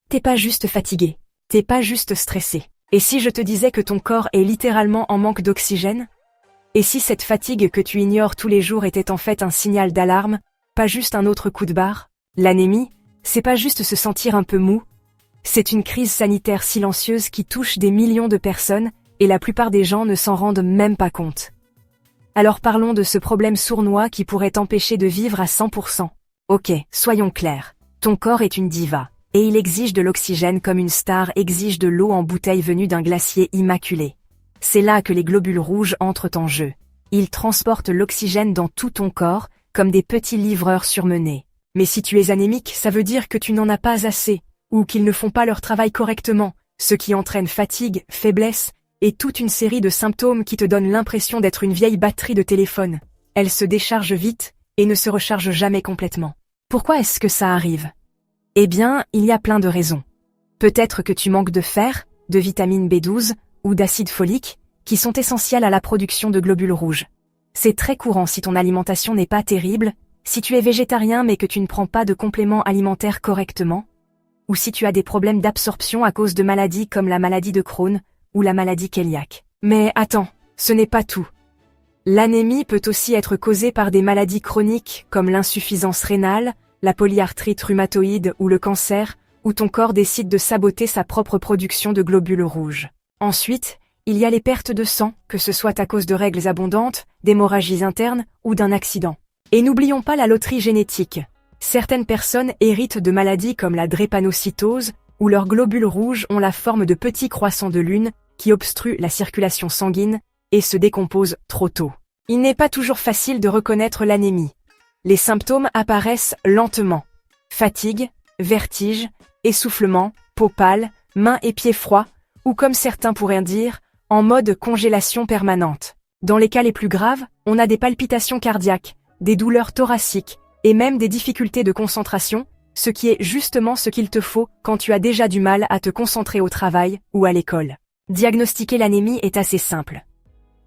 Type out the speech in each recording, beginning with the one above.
T'es pas juste fatigué. T'es pas juste stressé. Et si je te disais que ton corps est littéralement en manque d'oxygène? Et si cette fatigue que tu ignores tous les jours était en fait un signal d'alarme, pas juste un autre coup de barre? L'anémie, c'est pas juste se sentir un peu mou, c'est une crise sanitaire silencieuse qui touche des millions de personnes et la plupart des gens ne s'en rendent même pas compte. Alors parlons de ce problème sournois qui pourrait t'empêcher de vivre à 100%. Ok, soyons clairs. Ton corps est une diva, et il exige de l'oxygène comme une star exige de l'eau en bouteille venue d'un glacier immaculé. C'est là que les globules rouges entrent en jeu. Ils transportent l'oxygène dans tout ton corps, comme des petits livreurs surmenés. Mais si tu es anémique, ça veut dire que tu n'en as pas assez, ou qu'ils ne font pas leur travail correctement, ce qui entraîne fatigue, faiblesse, et toute une série de symptômes qui te donnent l'impression d'être une vieille batterie de téléphone. Elle se décharge vite, et ne se recharge jamais complètement. Pourquoi est-ce que ça arrive? Eh bien, il y a plein de raisons. Peut-être que tu manques de fer, de vitamine B12, ou d'acide folique, qui sont essentiels à la production de globules rouges. C'est très courant si ton alimentation n'est pas terrible, si tu es végétarien mais que tu ne prends pas de compléments alimentaires correctement, ou si tu as des problèmes d'absorption à cause de maladies comme la maladie de Crohn ou la maladie cœliaque. Mais attends, ce n'est pas tout. L'anémie peut aussi être causée par des maladies chroniques comme l'insuffisance rénale, la polyarthrite rhumatoïde ou le cancer, où ton corps décide de saboter sa propre production de globules rouges. Ensuite, il y a les pertes de sang, que ce soit à cause de règles abondantes, d'hémorragies internes ou d'un accident. Et n'oublions pas la loterie génétique. Certaines personnes héritent de maladies comme la drépanocytose, où leurs globules rouges ont la forme de petits croissants de lune qui obstruent la circulation sanguine et se décomposent trop tôt. Il n'est pas toujours facile de reconnaître l'anémie. Les symptômes apparaissent lentement. Fatigue, vertige, essoufflement, peau pâle, mains et pieds froids, ou comme certains pourraient dire, en mode congélation permanente. Dans les cas les plus graves, on a des palpitations cardiaques, des douleurs thoraciques, et même des difficultés de concentration, ce qui est justement ce qu'il te faut quand tu as déjà du mal à te concentrer au travail ou à l'école. Diagnostiquer l'anémie est assez simple.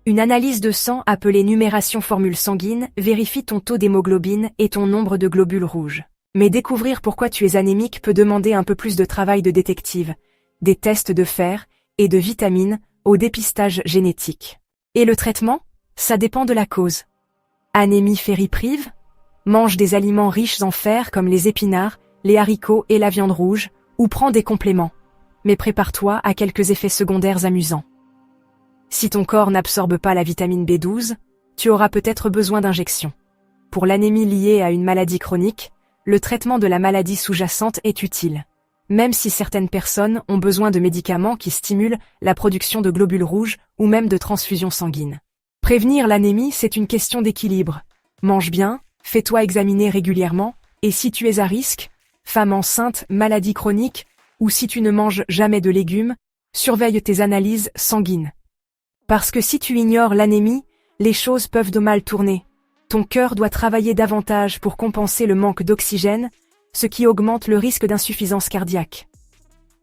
Une analyse de sang appelée numération formule sanguine vérifie ton taux d'hémoglobine et ton nombre de globules rouges. Mais découvrir pourquoi tu es anémique peut demander un peu plus de travail de détective, des tests de fer et de vitamines au dépistage génétique. Et le traitement? Ça dépend de la cause. Anémie fériprive? Mange des aliments riches en fer comme les épinards, les haricots et la viande rouge, ou prends des compléments. Mais prépare-toi à quelques effets secondaires amusants. Si ton corps n'absorbe pas la vitamine B12, tu auras peut-être besoin d'injections. Pour l'anémie liée à une maladie chronique, le traitement de la maladie sous-jacente est utile, même si certaines personnes ont besoin de médicaments qui stimulent la production de globules rouges ou même de transfusions sanguines. Prévenir l'anémie, c'est une question d'équilibre. Mange bien, fais-toi examiner régulièrement, et si tu es à risque, femme enceinte, maladie chronique, ou si tu ne manges jamais de légumes, surveille tes analyses sanguines. Parce que si tu ignores l'anémie, les choses peuvent de mal tourner. Ton cœur doit travailler davantage pour compenser le manque d'oxygène, ce qui augmente le risque d'insuffisance cardiaque.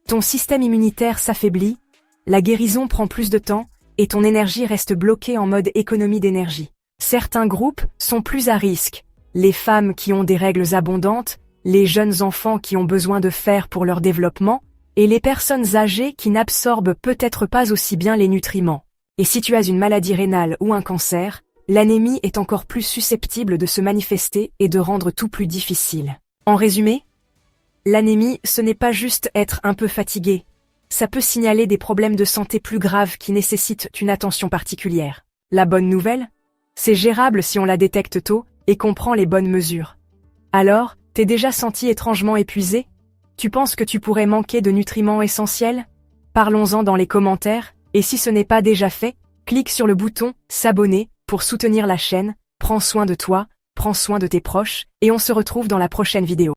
Ton système immunitaire s'affaiblit, la guérison prend plus de temps, et ton énergie reste bloquée en mode économie d'énergie. Certains groupes sont plus à risque, les femmes qui ont des règles abondantes, les jeunes enfants qui ont besoin de fer pour leur développement, et les personnes âgées qui n'absorbent peut-être pas aussi bien les nutriments. Et si tu as une maladie rénale ou un cancer, l'anémie est encore plus susceptible de se manifester et de rendre tout plus difficile. En résumé, l'anémie, ce n'est pas juste être un peu fatigué. Ça peut signaler des problèmes de santé plus graves qui nécessitent une attention particulière. La bonne nouvelle? C'est gérable si on la détecte tôt et qu'on prend les bonnes mesures. Alors, t'es déjà senti étrangement épuisé? Tu penses que tu pourrais manquer de nutriments essentiels? Parlons-en dans les commentaires, et si ce n'est pas déjà fait, clique sur le bouton « S'abonner » pour soutenir la chaîne. Prends soin de toi, prends soin de tes proches, et on se retrouve dans la prochaine vidéo.